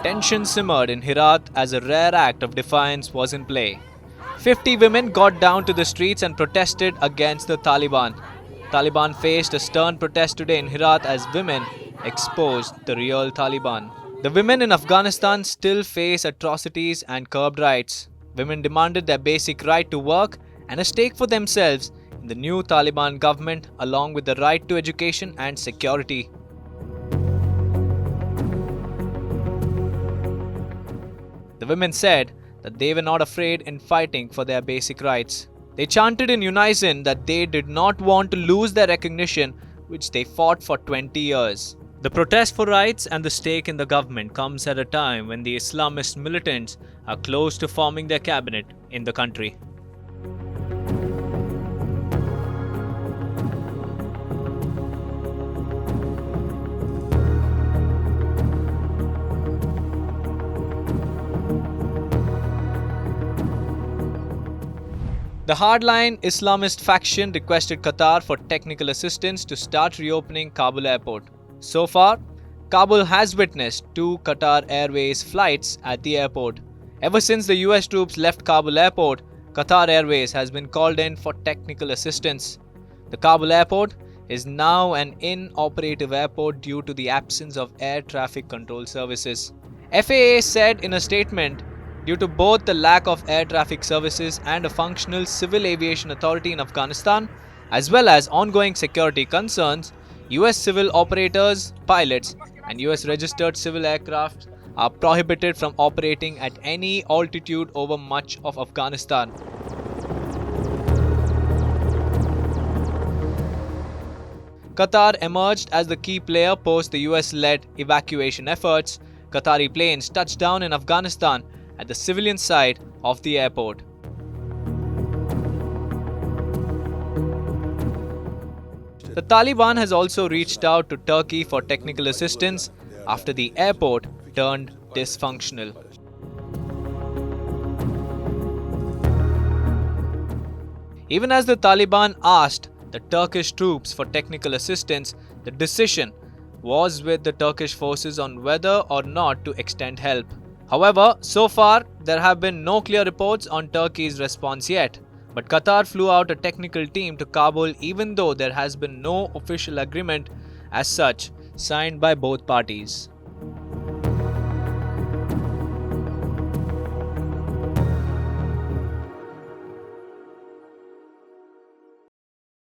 Tension simmered in Herat as a rare act of defiance was in play. 50 women got down to the streets and protested against the Taliban. Taliban faced a stern protest today in Herat as women exposed the real Taliban. The women in Afghanistan still face atrocities and curbed rights. Women demanded their basic right to work and a stake for themselves in the new Taliban government, along with the right to education and security. The women said that they were not afraid in fighting for their basic rights. They chanted in unison that they did not want to lose their recognition, which they fought for 20 years. The protest for rights and the stake in the government comes at a time when the Islamist militants are close to forming their cabinet in the country. The hardline Islamist faction requested Qatar for technical assistance to start reopening Kabul airport. So far, Kabul has witnessed 2 Qatar Airways flights at the airport. Ever since the US troops left Kabul airport, Qatar Airways has been called in for technical assistance. The Kabul airport is now an inoperative airport due to the absence of air traffic control services. FAA said in a statement, due to both the lack of air traffic services and a functional civil aviation authority in Afghanistan, as well as ongoing security concerns, US civil operators, pilots, and US registered civil aircraft are prohibited from operating at any altitude over much of Afghanistan. Qatar emerged as the key player post the US-led evacuation efforts. Qatari planes touched down in Afghanistan at the civilian side of the airport. The Taliban has also reached out to Turkey for technical assistance after the airport turned dysfunctional. Even as the Taliban asked the Turkish troops for technical assistance, the decision was with the Turkish forces on whether or not to extend help. However, so far, there have been no clear reports on Turkey's response yet. But Qatar flew out a technical team to Kabul even though there has been no official agreement as such signed by both parties.